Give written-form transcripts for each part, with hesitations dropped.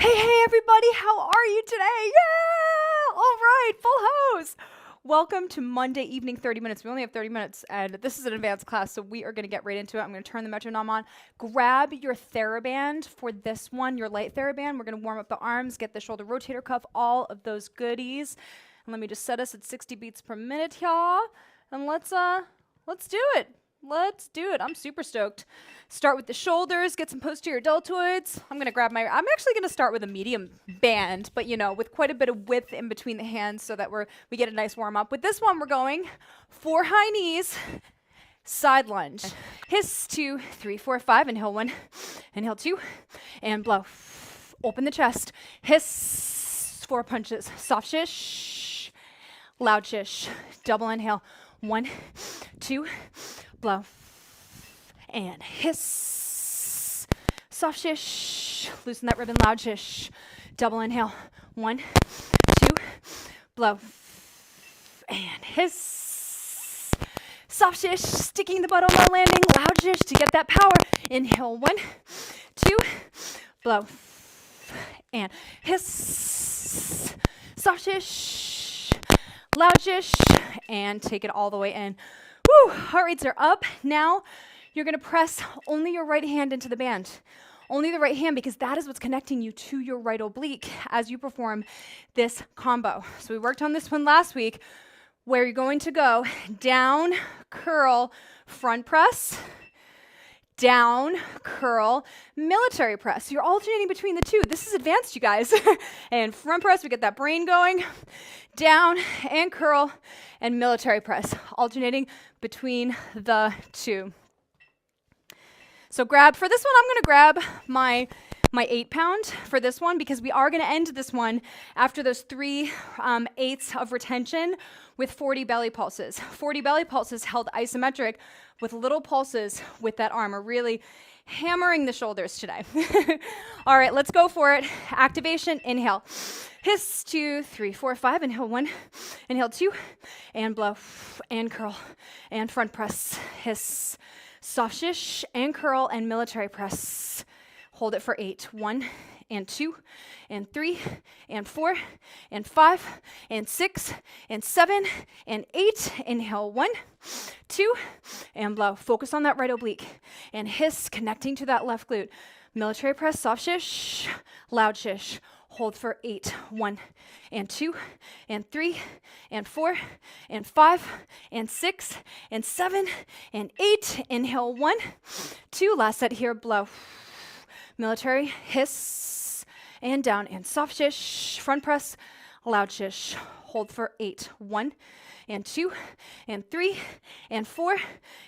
Hey everybody, how are you today? Yeah! All right, full house. Welcome to Monday evening 30 minutes. We only have 30 minutes, and this is an advanced class, so we are going to get right into it. I'm going to turn the metronome on. Grab your TheraBand for this one, your light TheraBand. We're going to warm up the arms, get the shoulder rotator cuff, all of those goodies. And let me just set us at 60 beats per minute, y'all. And let's do it. Let's do it. I'm super stoked. Start with the shoulders, get some posterior deltoids. I'm actually gonna start with a medium band, but with quite a bit of width in between the hands so that we get a nice warm up. With this one, we're going 4 high knees, side lunge. Hiss 2, 3, 4, 5, inhale 1, inhale 2, and blow. Open the chest. Hiss, 4 punches. Soft shish, loud shish. Double inhale. 1, 2, blow, and hiss, soft shish, loosen that ribbon, loud shish, double inhale, 1, 2, blow, and hiss, soft shish, sticking the butt on the landing, loud shish to get that power, inhale, 1, 2, blow, and hiss, soft shish, loud shish, and take it all the way in. Woo, heart rates are up. Now you're gonna press only your right hand into the band. Only the right hand, because that is what's connecting you to your right oblique as you perform this combo. So we worked on this one last week, where you're going to go down, curl, front press, down, curl, military press. You're alternating between the two. This is advanced, you guys. And front press, we get that brain going. Down and curl and military press, alternating between the two. So for this one, I'm gonna grab my 8-pound for this one, because we are gonna end this one after those 3 eighths of retention with 40 belly pulses. 40 belly pulses held isometric with little pulses with that arm. We're really hammering the shoulders today. All right, let's go for it. Activation, inhale. Hiss, 2, 3, 4, 5, inhale 1, inhale 2, and blow, and curl, and front press, hiss, soft shish, and curl, and military press. Hold it for 8. 1, and 2, and 3, and 4, and 5, and 6, and 7, and 8. Inhale 1, 2, and blow. Focus on that right oblique, and hiss, connecting to that left glute. Military press, soft shish, loud shish. Hold for 8. 1, and 2, and 3, and 4, and 5, and 6, and 7, and 8. Inhale 1, 2. Last set here, blow. Military, hiss, and down, and soft shish, front press, loud shish. Hold for 8. 1, and 2, and 3, and 4,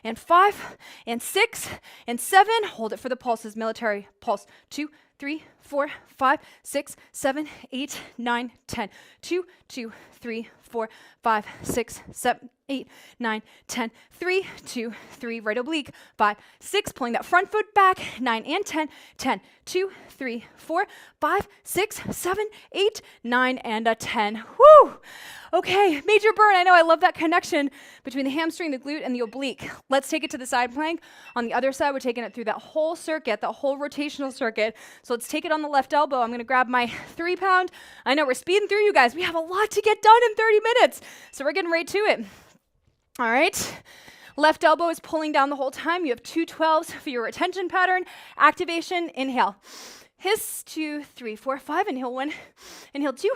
and 5, and 6, and 7. Hold it for the pulses. Military pulse. 2, 3, 4, 5, 6, 7, 8, 9, 10. 2, 2, 3, 4, 5, 6, 7, 8, 9, 10. 3, 2, 3, right oblique. 5, 6, pulling that front foot back. 9 and 10. 10, 2, 3, 4, 5, 6, 7, 8, 9, and a 10. Woo! Okay, major burn. I know, I love that connection between the hamstring, the glute, and the oblique. Let's take it to the side plank. On the other side, we're taking it through that whole circuit, that whole rotational circuit. So let's take it on the left elbow. I'm gonna grab my 3-pound. I know we're speeding through, you guys. We have a lot to get done in 30 minutes. So we're getting right to it. All right. Left elbow is pulling down the whole time. You have 2 12s for your retention pattern. Activation, inhale. Hiss, 2, 3, 4, 5. Inhale 1, inhale 2,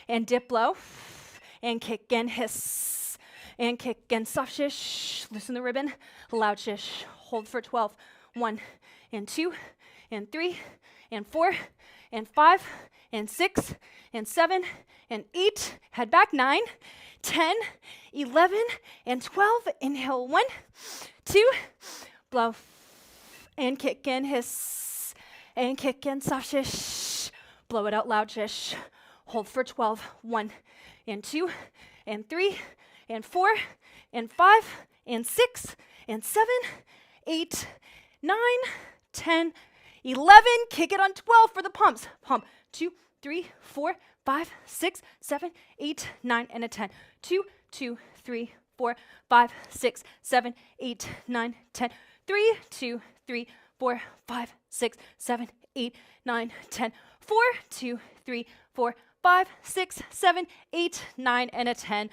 and dip low. And kick again, hiss, and kick again, soft shish, loosen the ribbon, loud shish, hold for 12. 1, and 2, and 3, and 4, and 5, and 6, and 7, and 8, head back, 9, 10, 11, and 12. Inhale 1, 2, blow, and kick again, hiss, and kick again, soft shish, blow it out, loud shish, hold for 12. 1, and 2, and 3, and 4, and 5, and 6, and 7, 8, 9, 10, 11. Kick it on 12 for the pumps. Pump. 2, 3, 4, 5, 6, 7, 8, 9, and a 10. 2, 2, 3, 4, 5, 6, 7, 8, 9, 10. 3, 2, 3, 4, 5, 6, 7, 8, 9, 10. 4, 2, 3, 4, 5, 6, 7, 8, 9, and a 10.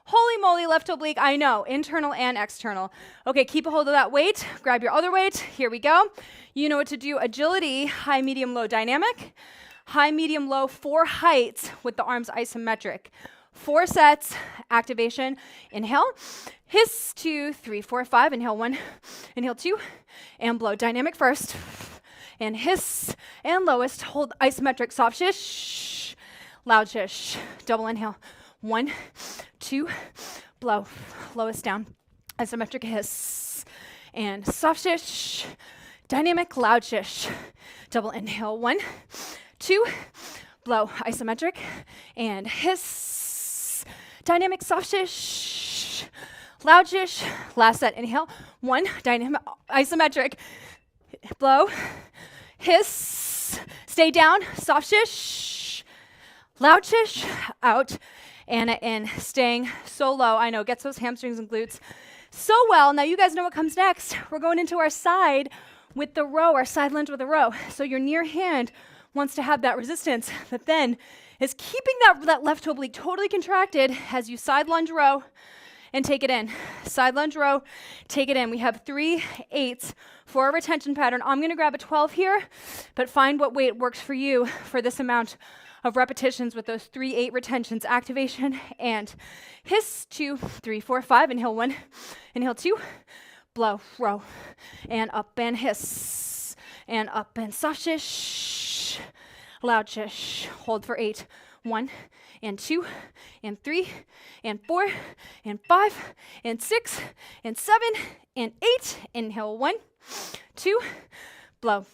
Holy moly, left oblique. I know, internal and external. Okay, keep a hold of that weight. Grab your other weight. Here we go. You know what to do. Agility, high, medium, low, dynamic. High, medium, low, 4 heights with the arms isometric. 4 sets, activation. Inhale. Hiss, 2, 3, 4, 5. Inhale 1, inhale 2, and blow. Dynamic first. And hiss, and lowest. Hold isometric, soft shish, loud shish. Double inhale. 1, 2, blow. Lowest down. Isometric hiss. And soft shish. Dynamic, loud shish. Double inhale. 1, 2, blow. Isometric. And hiss. Dynamic, soft shish. Loud shish. Last set. Inhale. 1, dynamic, isometric. Blow. Hiss. Stay down. Soft shish. Loud shish. Out. And in. Staying so low. I know. Gets those hamstrings and glutes so well. Now you guys know what comes next. We're going into our side with the row, our side lunge with a row. So your near hand wants to have that resistance that then is keeping that left oblique totally contracted as you side lunge row and take it in. Side lunge row, take it in. We have 3 8s for a retention pattern. I'm gonna grab a 12 here, but find what weight works for you for this amount of repetitions with those 3 8 retentions. Activation and hiss, 2, 3, 4, 5. Inhale 1, inhale 2, blow, row, and up and hiss, and up and soft shish, loud shish. Hold for 8. 1 and 2 and 3 and 4 and 5 and 6 and 7 and 8. Inhale 1, 2, blow,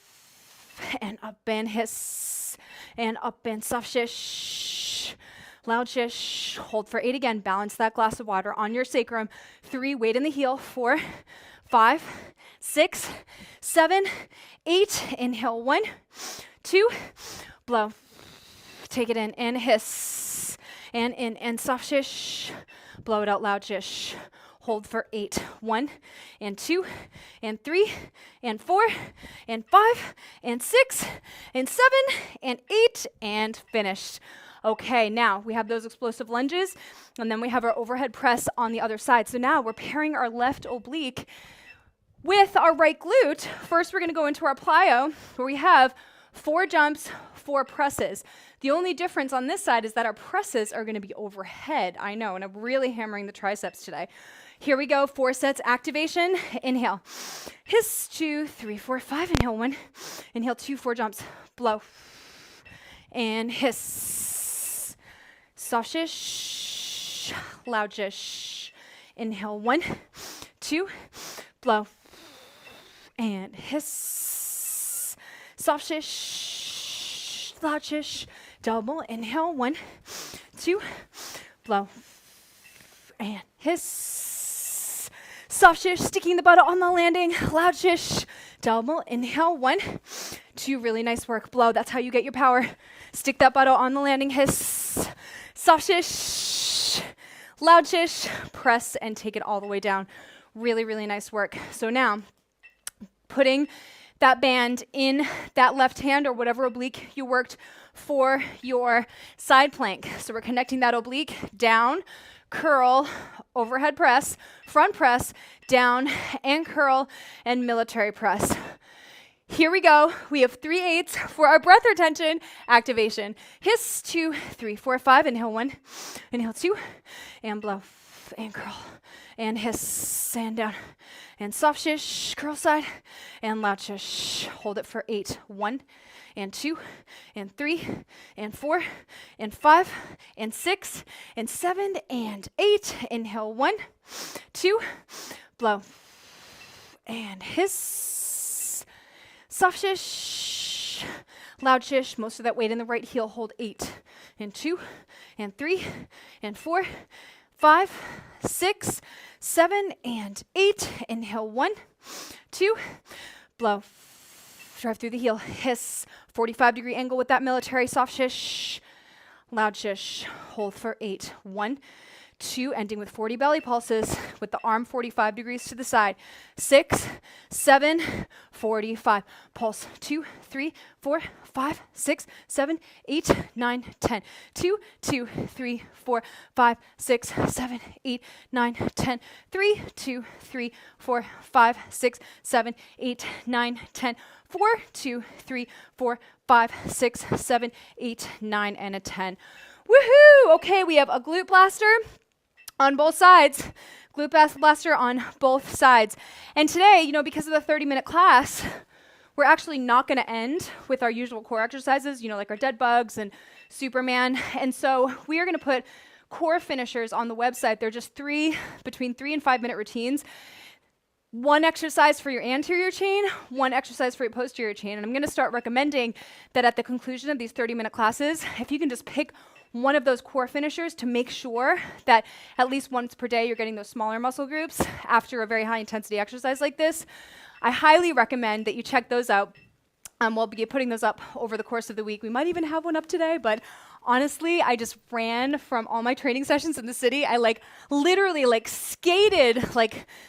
and up and hiss, and up and soft shish, loud shish. Hold for 8 again. Balance that glass of water on your sacrum. 3, weight in the heel. 4, 5, 6, 7, 8. Inhale 1, 2, blow. Take it in and hiss, and in and soft shish. Blow it out, loud shish. Hold for 8. 1 and 2 and 3 and 4 and 5 and 6 and 7 and 8 and finished. Okay, now we have those explosive lunges, and then we have our overhead press on the other side. So now we're pairing our left oblique with our right glute. First, we're going to go into our plyo, where we have 4 jumps, 4 presses. The only difference on this side is that our presses are going to be overhead. I know, and I'm really hammering the triceps today. Here we go. 4 sets. Activation. Inhale. Hiss. 2, 3, 4, 5. Inhale 1. Inhale 2. 4 jumps. Blow. And hiss. Soft shish. Loud shish. Inhale 1, 2. Blow. And hiss. Soft shish. Loud shish. Double. Inhale 1, 2. Blow. And hiss. Soft shish. Sticking the butt on the landing. Loud shish. Double. Inhale 1, 2. Really nice work. Blow. That's how you get your power. Stick that butt on the landing. Hiss. Soft shish. Loud shish. Press and take it all the way down. Really, really nice work. So now, putting that band in that left hand or whatever oblique you worked for your side plank. So we're connecting that oblique down, curl, overhead press, front press, down, and curl, and military press. Here we go. We have 3 8s for our breath retention activation. Hiss, 2, 3, 4, 5. Inhale 1, inhale 2, and blow, and curl, and hiss, and down, and soft shish, curl side, and loud shish. Hold it for 8. 1, and 2, and 3, and 4, and 5, and 6, and 7, and 8. Inhale 1, 2, blow, and hiss, soft shish, loud shish. Most of that weight in the right heel. Hold 8, and 2, and 3, and 4, 5, 6, 7, and 8. Inhale 1, 2, blow. Drive through the heel. Hiss. 45-degree angle with that military. Soft shish. Loud shish. Hold for 8. 1, 2, ending with 40 belly pulses with the arm 45 degrees to the side. 6, 7, 45. Pulse. 2, 3, 4, 5, 6, 7, 8, 9, 10. 2, 2, 3, 4, 5, 6, 7, 8, 9, 10. 3, 2, 3, 4, 5, 6, 7, 8, 9, 10. 4, 2, 3, 4, 5, 6, 7, 8, 9, and a 10. Woohoo! Okay, we have a glute blaster on both sides. Glute blaster on both sides. And today, because of the 30-minute class, we're actually not going to end with our usual core exercises, like our dead bugs and Superman. And so we are going to put core finishers on the website. They're just between 3 and 5 minute routines. 1 exercise for your anterior chain, 1 exercise for your posterior chain. And I'm going to start recommending that at the conclusion of these 30-minute classes, if you can just pick one of those core finishers to make sure that at least once per day you're getting those smaller muscle groups after a very high intensity exercise like this, I highly recommend that you check those out. We'll be putting those up over the course of the week. We might even have one up today, but honestly, I just ran from all my training sessions in the city. I literally skated,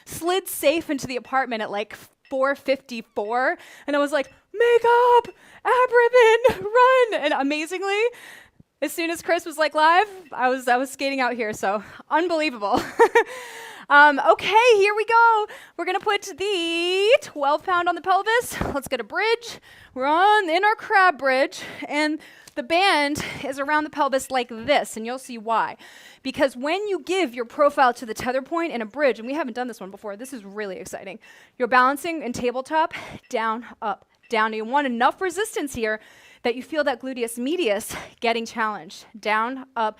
slid safe into the apartment at 4:54, and I was like, makeup, ab ribbon, run. And amazingly, as soon as Chris was live, I was skating out here, so unbelievable. Okay, here we go. We're gonna put the 12-pound on the pelvis. Let's get a bridge. We're in our crab bridge, and the band is around the pelvis like this, and you'll see why. Because when you give your profile to the tether point in a bridge, and we haven't done this one before, this is really exciting. You're balancing in tabletop, down, up, down. You want enough resistance here that you feel that gluteus medius getting challenged. Down, up,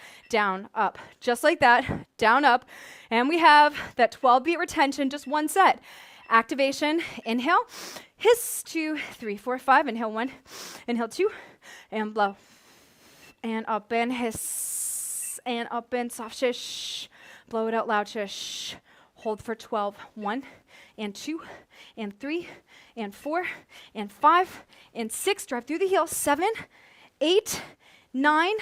just like that, down, up. And we have that 12-beat retention, just 1 set. Activation, inhale, hiss, 2, 3, 4, 5, inhale 1, inhale 2, and blow. And up and hiss, and up and soft shish, blow it out loud shish. Hold for 12, 1, and 2, and 3, and 4, and 5, and 6, drive through the heel, 7, 8, 9,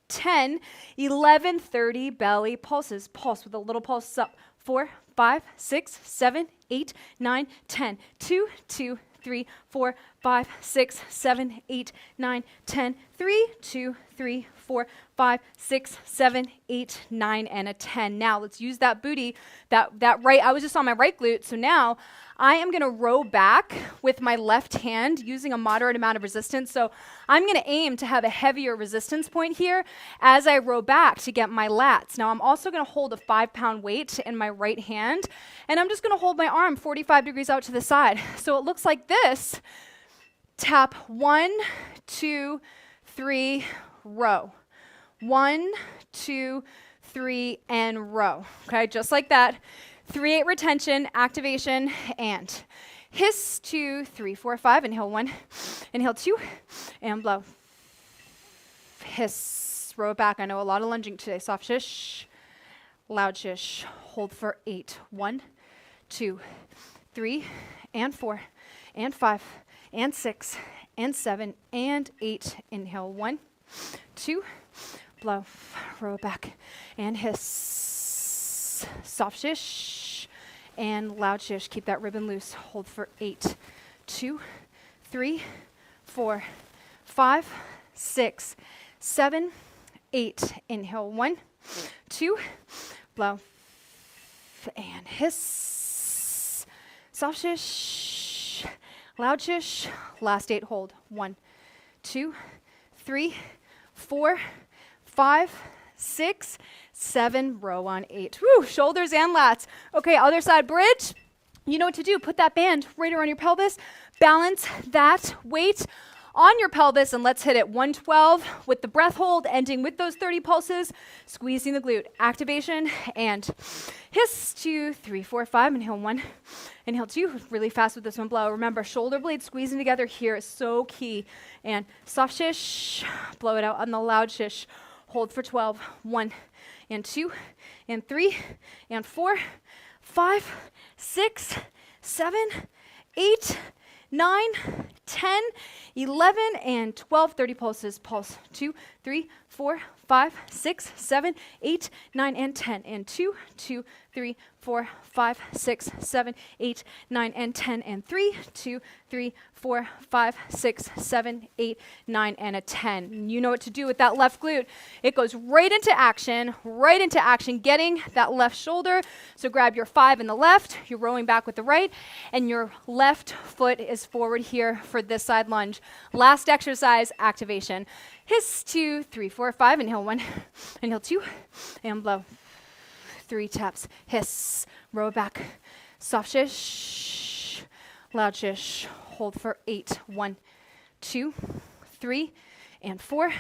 10, 11, 30 belly pulses. Pulse with a little pulse up, 4, 5, 6, 7, 8, 9, 10, 2, 2, 3, 4, 5, 6, 7, 8, 9, 10, 3, 2, 3, 4, 5, 6, 7, 8, 9, and a 10. Now let's use that booty, that right, I was just on my right glute, so now I am gonna row back with my left hand using a moderate amount of resistance. So I'm gonna aim to have a heavier resistance point here as I row back to get my lats. Now I'm also gonna hold a 5-pound weight in my right hand, and I'm just gonna hold my arm 45 degrees out to the side. So it looks like this. Tap 1, 2, 3, row. 1, 2, 3, and row. Okay, just like that. 3-8 retention, activation, and hiss, 2, 3, 4, 5, inhale 1, inhale 2, and blow. Hiss, row it back. I know a lot of lunging today. Soft shish, loud shish. Hold for 8, 1, 2, 3, and 4, and 5, and 6, and 7, and 8. Inhale 1, 2, blow, row it back, and hiss, soft shish, and loud shish. Keep that ribbon loose. Hold for 8, 2, 3, 4, 5, 6, 7, 8. Inhale 1, 2, blow, and hiss, soft shish, loud shish. Last 8, hold. 1, 2, 3, 4, 5, 6, 7, row on 8. Woo, shoulders and lats. Okay, other side bridge. You know what to do. Put that band right around your pelvis. Balance that weight on your pelvis, and let's hit it. 112 with the breath hold, ending with those 30 pulses, squeezing the glute. Activation, and hiss, 2, 3, 4, 5. Inhale 1, inhale 2. Really fast with this one, blow. Remember, shoulder blades squeezing together here is so key. And soft shish, blow it out on the loud shish. Hold for 12, 1, and 2, and 3, and 4, 5, 6, 7, 8, 9, 10, 11, and 12. 30 pulses. Pulse 2, 3, 4, 5, 6, 7, 8, 9, and 10. And 2, 2, 3, 4, 5, 6, 7, 8, 9, and 10. And 3, 2, 3, 4, 5, 6, 7, 8, 9, and a 10. You know what to do with that left glute. It goes right into action, getting that left shoulder. So grab your 5 in the left, you're rowing back with the right, and your left foot is forward here for this side lunge. Last exercise, activation. Hiss, 2, 3, 4, 5, inhale 1, inhale 2, and blow. 3 taps, hiss, row back, soft shish, loud shish, hold for 8, 1, 2, 3, and 4,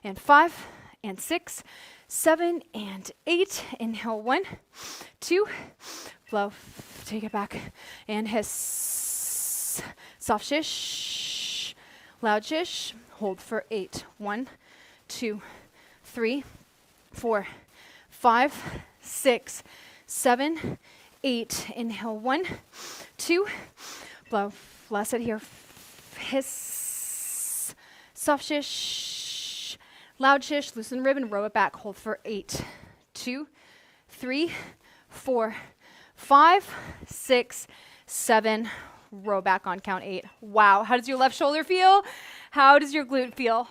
and 5, and 6, 7, and 8, inhale 1, 2, blow, take it back, and hiss, soft shish, loud shish, hold for 8, 1, 2, 3, 4, 5, 6, 7, 8, inhale 1, 2, blow, last set here, hiss, soft shish, loud shish, loosen ribbon, row it back, hold for 8, 2, 3, 4, 5, 6, 7, row back on count 8. Wow, how does your left shoulder feel? How does your glute feel?